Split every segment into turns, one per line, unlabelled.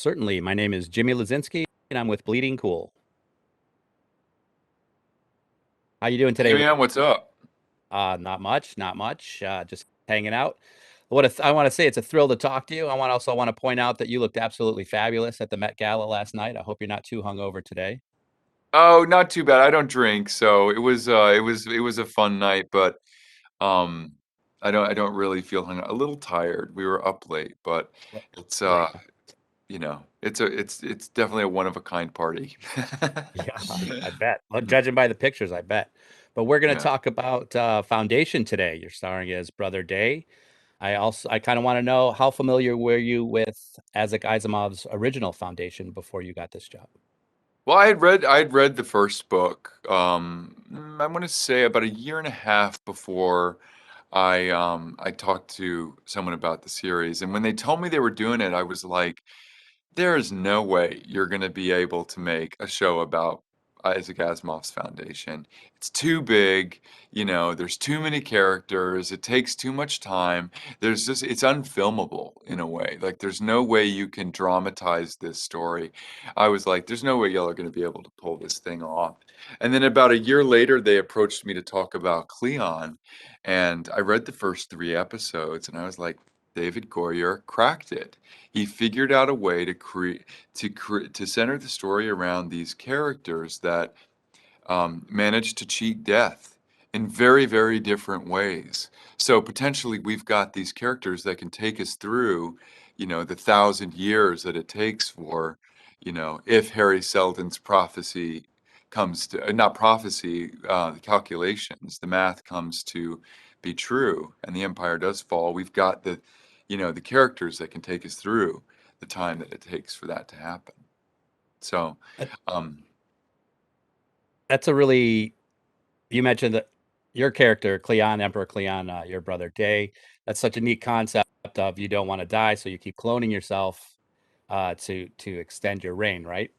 certainly. My name is Jimmy Leszczynski, and I'm with Bleeding Cool. How you doing
Hey
today?
man, what's up?
Not much, not much. Just hanging out. I want to say it's a thrill to talk to you. I want to point out that you looked absolutely fabulous at the Met Gala last night. I hope you're not too hungover today.
Oh, not too bad. I don't drink, so it was a fun night, but um I don't really feel a little tired. We were up late, but
Well,
it's
right.
it's definitely a one of a kind party.
Yeah, I bet. Well, judging by the pictures, I bet. But we're going to
Yeah.
talk about Foundation today. You're starring as Brother Day. I kind of want to know, how familiar were you with Isaac Asimov's original Foundation before you got this job?
Well, I had read the first book. I want to say about a year and a half before I talked to someone about the series, and when they told me they were doing it, I was like, there is no way you're going to be able to make a show about Isaac Asimov's Foundation. It's too big, there's too many characters, it takes too much time. It's unfilmable in a way. Like, there's no way you can dramatize this story. I was like, there's no way y'all are going to be able to pull this thing off. And then about a year later, they approached me to talk about Cleon, and I read the first three episodes, and I was like, David Goyer cracked it. He figured out a way to center the story around these characters that managed to cheat death in very, very different ways. So potentially, we've got these characters that can take us through, the 1,000 years that it takes for, if Harry Seldon's prophecy comes to, not prophecy, the calculations, the math comes to be true, and the empire does fall. We've got the characters that can take us through the time that it takes for that to happen. So,
That-
um,
That's a really, you mentioned that your character, Cleon, Emperor Cleon, your brother Day, that's such a neat concept of you don't want to die, so you keep cloning yourself to extend your reign, right?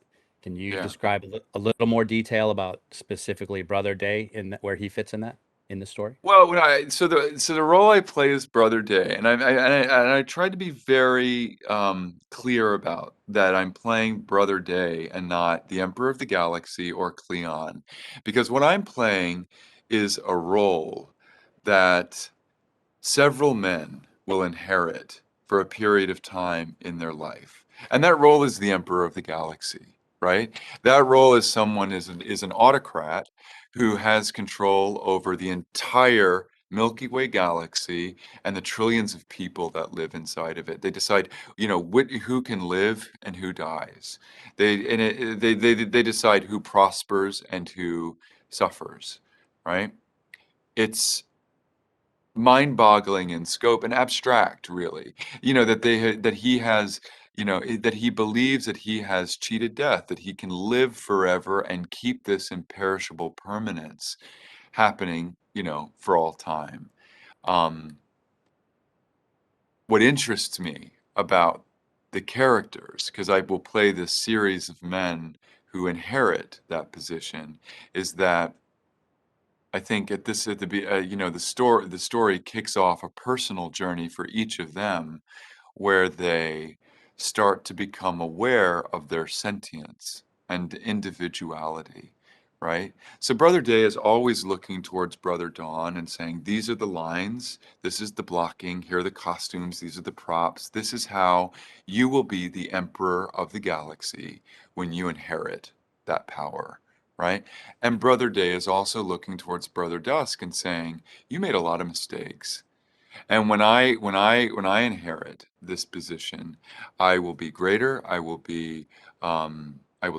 Can you
yeah.
describe a little more detail about specifically Brother Day where he fits in that in the story?
Well, so the role I play is Brother Day, and I tried to be very clear about that. I'm playing Brother Day and not the Emperor of the Galaxy or Cleon, because what I'm playing is a role that several men will inherit for a period of time in their life. And that role is the Emperor of the Galaxy, right? That role is is an autocrat who has control over the entire Milky Way galaxy and the trillions of people that live inside of it. They decide, who can live and who dies. They decide who prospers and who suffers, right? It's mind-boggling in scope and abstract, really. That he has, that he believes that he has cheated death, that he can live forever and keep this imperishable permanence happening, for all time. Um, what interests me about the characters, because I will play this series of men who inherit that position, is that I think at the be the story kicks off a personal journey for each of them, where they start to become aware of their sentience and individuality, right? So Brother Day is always looking towards Brother Dawn and saying, these are the lines, this is the blocking, here are the costumes, these are the props, this is how you will be the emperor of the galaxy when you inherit that power, right? And Brother Day is also looking towards Brother Dusk and saying, you made a lot of mistakes. And when I inherit this position, I will be greater. I will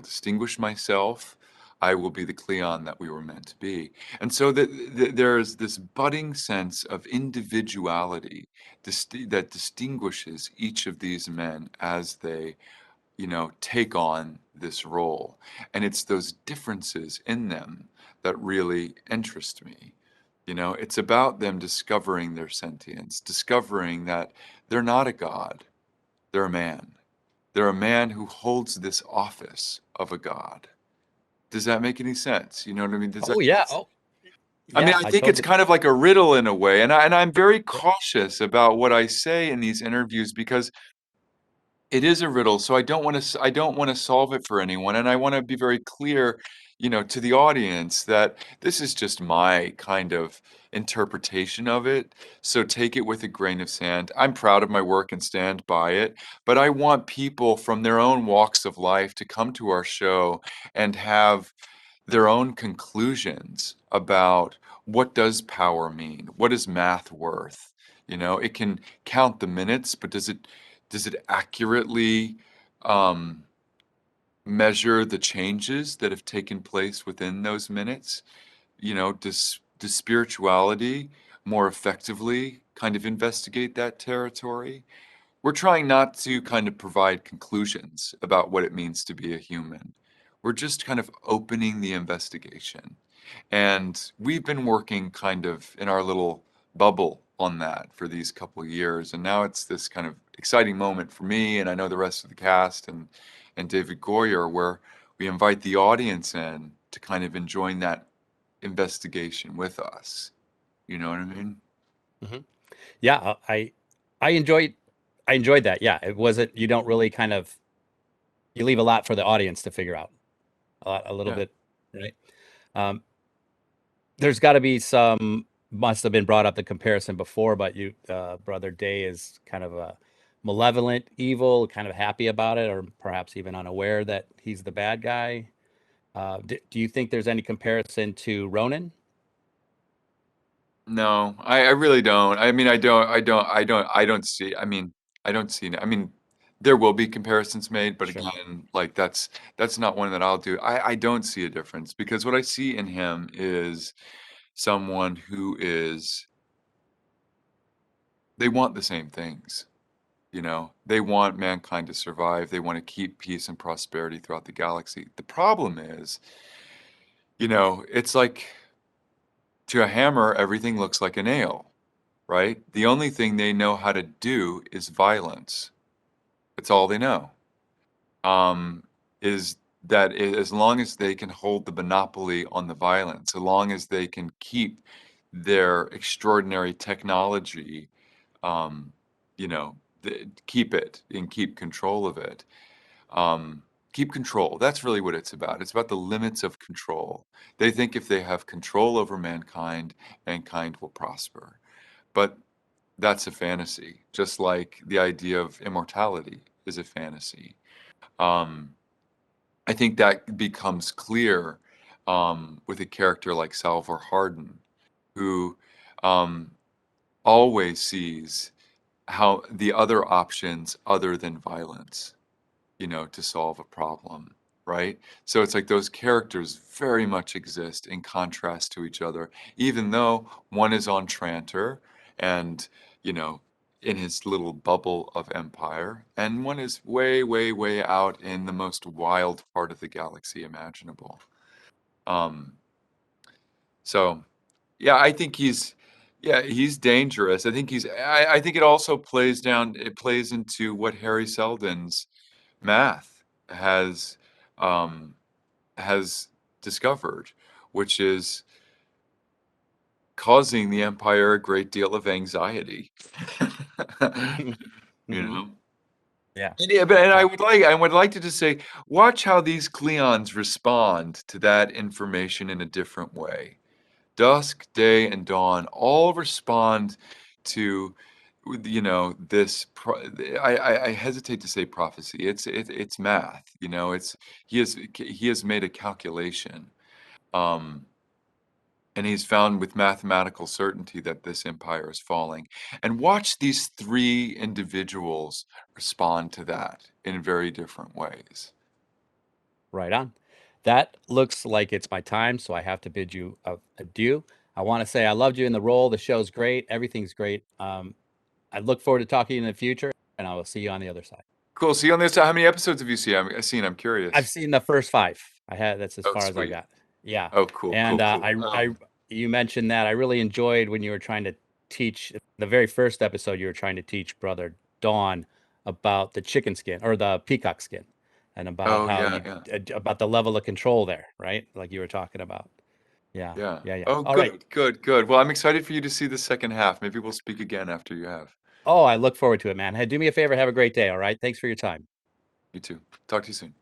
distinguish myself. I will be the Cleon that we were meant to be. And so there's this budding sense of individuality that distinguishes each of these men as they, take on this role. And it's those differences in them that really interest me. It's about them discovering their sentience, discovering that they're not a god, they're a man. They're a man who holds this office of a god. Does that make any sense? You know what I mean?
Oh yeah. Oh
I mean,
yeah.
I
I
think it's
totally.
kind of like a riddle in a way, and I'm very
Yeah.
cautious about what I say in these interviews because It is a riddle, so I don't wanna solve it for anyone, and I wanna be very clear, to the audience that this is just my kind of interpretation of it, so take it with a grain of sand. I'm proud of my work and stand by it, but I want people from their own walks of life to come to our show and have their own conclusions about what does power mean? What is math worth? It can count the minutes, but does it accurately um, measure the changes that have taken place within those minutes? Does spirituality more effectively kind of investigate that territory? We're trying not to kind of provide conclusions about what it means to be a human. We're just kind of opening the investigation. And we've been working kind of in our little bubble on that for these couple of years. And now it's this kind of exciting moment for me, and I know the rest of the cast and David Goyer, where we invite the audience in to kind of join that investigation with us. You know what I mean?
Mhm. Yeah, I enjoyed that. Yeah, it wasn't you don't really kind of you leave a lot for the audience to figure out. A little
Yeah.
bit, right? Um, there's got to be some must have been brought up the comparison before, but you Brother Day is kind of a malevolent evil, kind of happy about it, or perhaps even unaware that he's the bad guy. Do you think there's any comparison to Ronan?
No, I really don't. I mean, I don't see. I don't see. I mean, there will be comparisons made, but
Sure.
again, like that's not one that I'll do. I don't see a difference because what I see in him is someone who is they want the same things. They want mankind to survive. They want to keep peace and prosperity throughout the galaxy. The problem is, it's like to a hammer, everything looks like a nail, right? The only thing they know how to do is violence. That's all they know. Um, is that as long as they can hold the monopoly on the violence, so long as they can keep their extraordinary technology, um, keep it and keep control of it. Um, keep control. That's really what it's about. It's about the limits of control. They think if they have control over mankind, mankind will prosper. But that's a fantasy, just like the idea of immortality is a fantasy. Um, I think that becomes clear with a character like Salvor Hardin, who um, always sees how the other options other than violence, to solve a problem, right? So it's like those characters very much exist in contrast to each other, even though one is on Trantor and, you know, in his little bubble of empire, and one is way, way, way out in the most wild part of the galaxy imaginable. Um, so yeah, he's dangerous. I think it also it plays into what Harry Seldon's math um, has discovered, which is causing the empire a great deal of anxiety. You
Hmm.
know?
Yeah.
And yeah, but and
Uh,
I would like to just say, watch how these Cleons respond to that information in a different way. Dusk, day, and dawn all respond to this I hesitate to say prophecy. It's math. It's he has made a calculation, um and he's found with mathematical certainty that this empire is falling. And watch these three individuals respond to that in very different ways.
right on. That looks like it's my time, so I have to bid you adieu. I want to say I loved you in the role. The show's great. Everything's great. I look forward to talking in the future, and I will see you on the other side.
Cool. See you on this. How many episodes have you seen? I'm
I've
curious.
seen the first five. That's as
Oh,
far as I
sweet.
got. Yeah,
Oh, cool,
and
cool, cool.
you mentioned that I really enjoyed when you were trying to teach the very first episode. You were trying to teach Brother Dawn about the chicken skin or the peacock skin, and about
Oh,
how
yeah,
you
yeah,
about the level of control there, right? Like you were talking about. Yeah,
yeah.
yeah, yeah.
Oh,
All right.
good, good, good. Well, I'm excited for you to see the second half. Maybe we'll speak again after you have.
Oh, I look forward to it, man. Hey, do me a favor. Have a great day. All right. Thanks for your time.
You too. Talk to you soon.